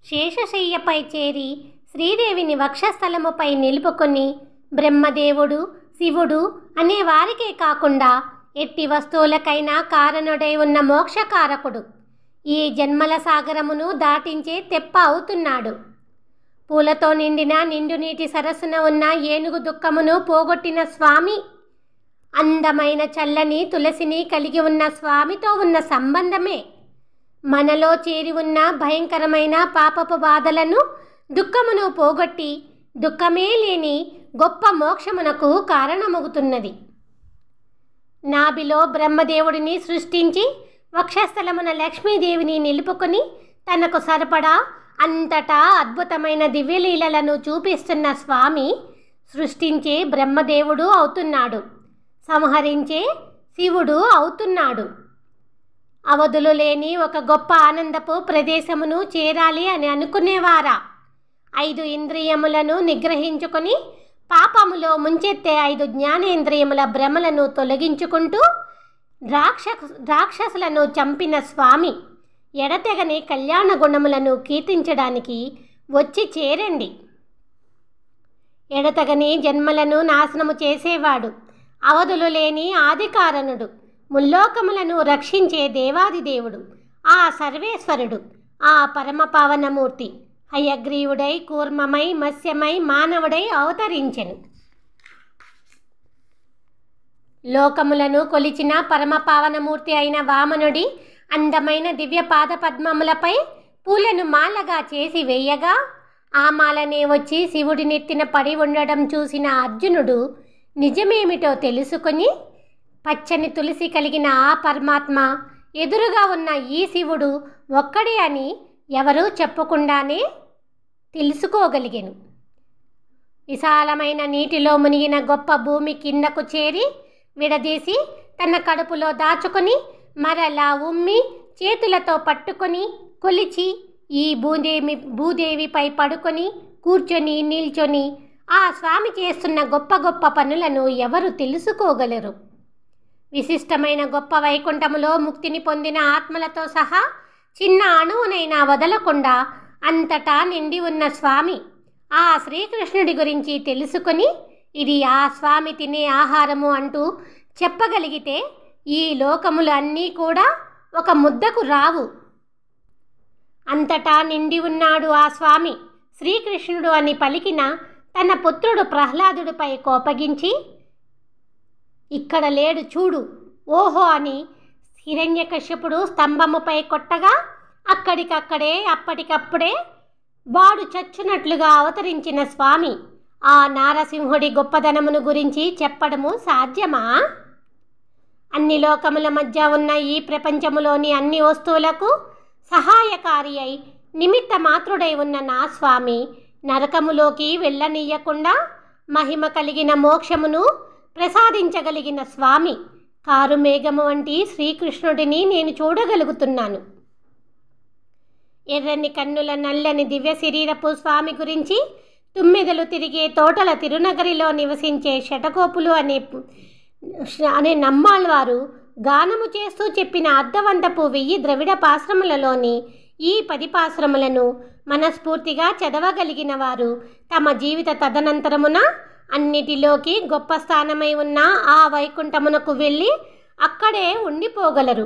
శేషశయ్యపై చేరి శ్రీదేవిని వక్షస్థలముపై నిలుపుకొని బ్రహ్మదేవుడు శివుడు అనే వారికే కాకుండా ఎట్టి వస్తువులకైనా కారణుడై ఉన్న మోక్షకారకుడు ఈ జన్మల సాగరమును దాటించే తెప్ప అవుతున్నాడు. పూలతో నిండిన నిండు నీటి సరస్సున ఉన్న ఏనుగు దుఃఖమును పోగొట్టిన స్వామి, అందమైన చల్లని తులసిని కలిగి ఉన్న స్వామితో ఉన్న సంబంధమే మనలో చేరి ఉన్న భయంకరమైన పాపపు బాధలను దుఃఖమును పోగొట్టి దుఃఖమే లేని గొప్ప మోక్షమునకు కారణమవుతున్నది. నాభిలో బ్రహ్మదేవుడిని సృష్టించి వక్షస్థలమున లక్ష్మీదేవిని నిలుపుకొని తనకు సరిపడా అంతటా అద్భుతమైన దివ్యలీలలను చూపిస్తున్న స్వామి సృష్టించే బ్రహ్మదేవుడు అవుతున్నాడు, సంహరించే శివుడు అవుతున్నాడు. అవధులు లేని ఒక గొప్ప ఆనందపు ప్రదేశమును చేరాలి అని అనుకునేవారా 5 ఇంద్రియములను నిగ్రహించుకొని పాపములో ముంచెత్తే 5 జ్ఞానేంద్రియముల భ్రమలను తొలగించుకుంటూ రాక్షసులను చంపిన స్వామి ఎడతెగని కళ్యాణ గుణములను కీర్తించడానికి వచ్చి చేరండి. ఎడతెగని జన్మలను నాశనము చేసేవాడు, అవధులు లేని ఆదికారణుడు, ముల్లోకములను రక్షించే దేవాదిదేవుడు, ఆ సర్వేశ్వరుడు, ఆ పరమపావనమూర్తి హయగ్రీవుడై కూర్మమై మత్స్యమై మానవుడై అవతరించెను. లోకములను కొలిచిన పరమపావనమూర్తి అయిన వామనుడి అందమైన దివ్య పాద పద్మములపై పూలను మాలగా చేసి వేయగా ఆ మాలనే వచ్చి శివుడి నెత్తిన పడి ఉండడం చూసిన అర్జునుడు నిజమేమిటో తెలుసుకొని పచ్చని తులసి కలిగిన ఆ పరమాత్మ ఎదురుగా ఉన్న ఈ శివుడు ఒక్కడే అని ఎవరూ చెప్పకుండానే తెలుసుకోగలిగెను. విశాలమైన నీటిలో మునిగిన గొప్ప భూమి కిందకు చేరి విడదీసి తన కడుపులో దాచుకొని మరలా ఉమ్మి చేతులతో పట్టుకొని కొలిచి ఈ భూదేవిపై పడుకొని కూర్చొని నిల్చొని ఆ స్వామి చేస్తున్న గొప్ప గొప్ప పనులను ఎవరు తెలుసుకోగలరు? విశిష్టమైన గొప్ప వైకుంఠములో ముక్తిని పొందిన ఆత్మలతో సహా చిన్న అణువునైనా వదలకుండా అంతటా నిండి ఉన్న స్వామి ఆ శ్రీకృష్ణుడి గురించి తెలుసుకొని ఇది ఆ స్వామి తినే ఆహారము అంటూ చెప్పగలిగితే ఈ లోకములు అన్నీ కూడా ఒక ముద్దకు రావు. అంతటా నిండి ఉన్నాడు ఆ స్వామి శ్రీకృష్ణుడు అని పలికిన తన పుత్రుడు ప్రహ్లాదుడిపై కోపగించి ఇక్కడ లేడు చూడు ఓహో అని హిరణ్యకశ్యపుడు స్తంభముపై కొట్టగా అక్కడికక్కడే అప్పటికప్పుడే వాడు చచ్చునట్లుగా అవతరించిన స్వామి ఆ నారసింహుడి గొప్పదనమును గురించి చెప్పడము సాధ్యమా? అన్ని లోకముల మధ్య ఉన్న ఈ ప్రపంచములోని అన్ని వస్తువులకు సహాయకారి అయి నిమిత్త మాత్రుడై ఉన్న నా స్వామి నరకములోకి వెళ్ళనీయకుండా మహిమ కలిగిన మోక్షమును ప్రసాదించగలిగిన స్వామి కారుమేఘము వంటి శ్రీకృష్ణుడిని నేను చూడగలుగుతున్నాను. ఎర్రని కన్నుల నల్లని దివ్య శరీరపు స్వామి గురించి తుమ్మెదలు తిరిగే తోటల తిరునగరిలో నివసించే శటకోపులు అనే నమ్మాళ్వారు గానము చేస్తూ చెప్పిన అర్ధవంతపు 1000 ద్రవిడ పాశ్రములలోని ఈ 10 పాశ్రములను మనస్ఫూర్తిగా చదవగలిగిన వారు తమ జీవిత తదనంతరమున అన్నిటిలోకి గొప్ప స్థానమై ఉన్న ఆ వైకుంఠమునకు వెళ్ళి అక్కడే ఉండిపోగలరు.